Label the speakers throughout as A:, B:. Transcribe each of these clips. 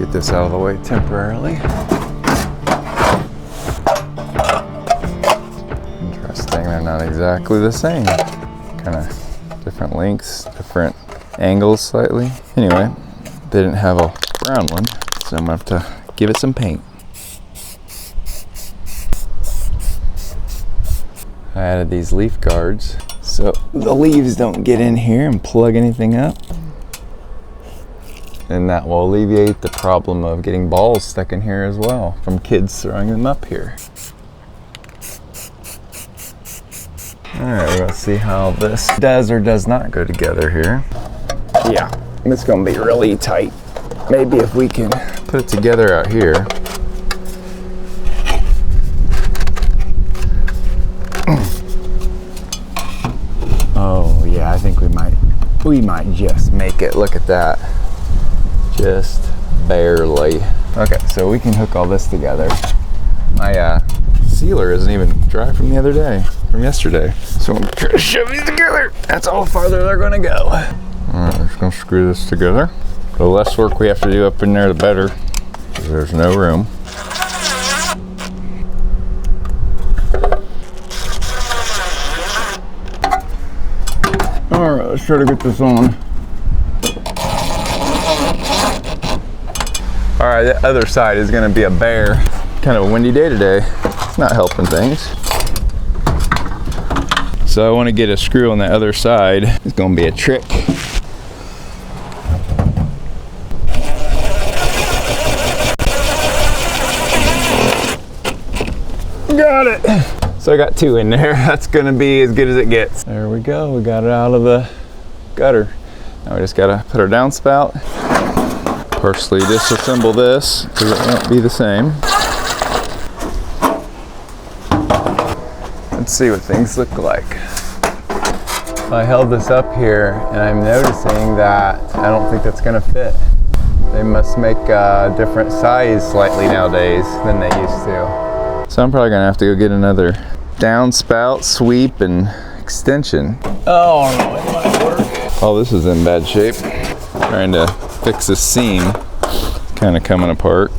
A: get this out of the way temporarily. Interesting, they're not exactly the same. Kind of different lengths, different angles slightly. Anyway, they didn't have a brown one, so I'm gonna have to give it some paint. I added these leaf guards so the leaves don't get in here and plug anything up. And that will alleviate the problem of getting balls stuck in here as well from kids throwing them up here. All right, we're gonna see how this does or does not go together here. Yeah, it's gonna be really tight. Maybe if we can put it together out here. Oh yeah, I think we might just make it. Look at that. Just barely. Okay, so we can hook all this together. My sealer isn't even dry from the other day, from yesterday. So I'm trying to shove these together. That's all farther they're gonna go. All right, we're just gonna screw this together. The less work we have to do up in there, the better, because there's no room. All right, let's try to get this on. All right, the other side is gonna be a bear. Kind of a windy day today. It's not helping things. So I wanna get a screw on the other side. It's gonna be a trick. Got it. So I got two in there. That's gonna be as good as it gets. There we go, we got it out of the gutter. Now we just gotta put our downspout. Partially disassemble this because it won't be the same. Let's see what things look like. I held this up here and I'm noticing that I don't think that's gonna fit. They must make a different size slightly nowadays than they used to. So I'm probably gonna have to go get another downspout, sweep, and extension. Oh no, it might work. Oh, this is in bad shape. Trying to fix this seam. It's kind of coming apart.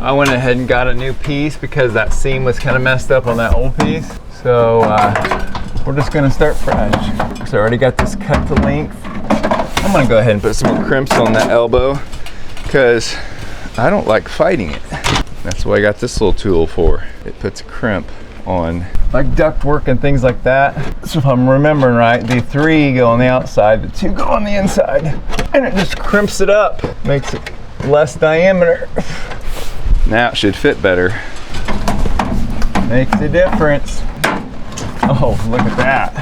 A: I went ahead and got a new piece because that seam was kind of messed up on that old piece. So we're just gonna start fresh. So I already got this cut to length. I'm gonna go ahead and put some more crimps on that elbow because I don't like fighting it. That's what I got this little tool for. It puts a crimp on like duct work and things like that. So if I'm remembering right, the 3 go on the outside, the 2 go on the inside, and it just crimps it up, makes it less diameter. Now it should fit better. Makes a difference. Oh, look at that.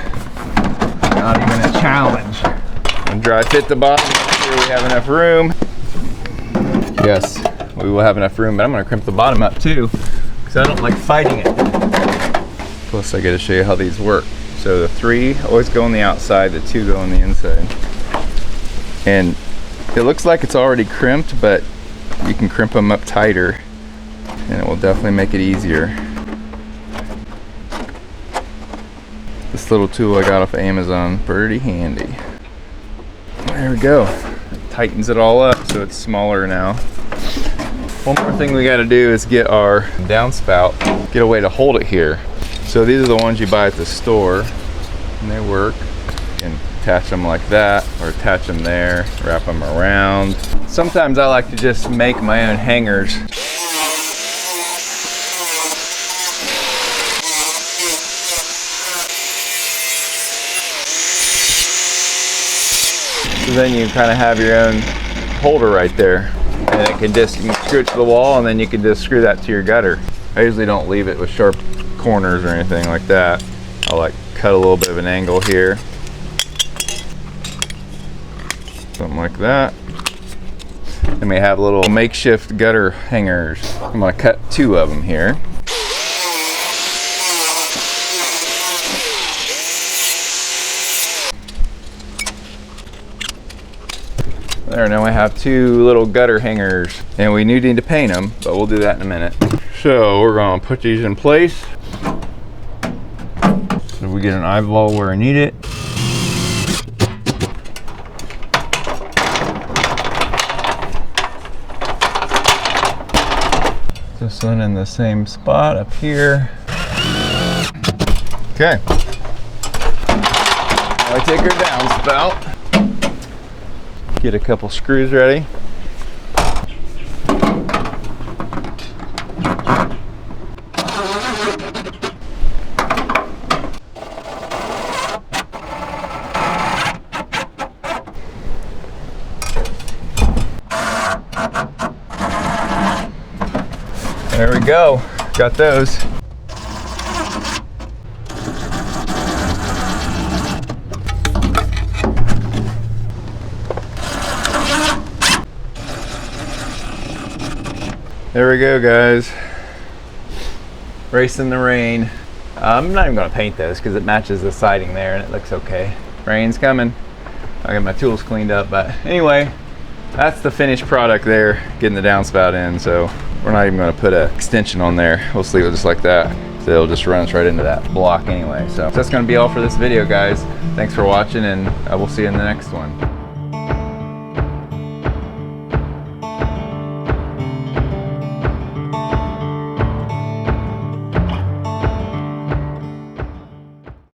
A: Not even a challenge. And dry fit the bottom, make sure we have enough room. Yes, we will have enough room, but I'm gonna crimp the bottom up too, because I don't like fighting it. Plus I gotta show you how these work. So the 3 always go on the outside, the 2 go on the inside. And it looks like it's already crimped, but you can crimp them up tighter and it will definitely make it easier. This little tool I got off of Amazon, pretty handy. There we go. It tightens it all up so it's smaller now. One more thing we got to do is get our downspout, get a way to hold it here. So these are the ones you buy at the store and they work. You can attach them like that or attach them there, wrap them around. Sometimes I like to just make my own hangers. So then you kind of have your own holder right there. And it can just, you can screw it to the wall and then you can just screw that to your gutter. I usually don't leave it with sharp corners or anything like that. I'll like cut a little bit of an angle here. Something like that. Then we have little makeshift gutter hangers. I'm gonna cut 2 of them here. There, now we have 2 little gutter hangers and we need to paint them, but we'll do that in a minute. So we're gonna put these in place. So we get an eyeball where I need it. this one in the same spot up here. Okay. I take our downspout. Get a couple screws ready. There we go, got those. There we go, guys. Race in the rain. I'm not even gonna paint those because it matches the siding there and it looks okay. Rain's coming. I got my tools cleaned up, but anyway, that's the finished product there, getting the downspout in. So we're not even gonna put an extension on there. We'll leave it just like that. So it'll just run us right into that block anyway. So that's gonna be all for this video, guys. Thanks for watching, and we'll see you in the next one.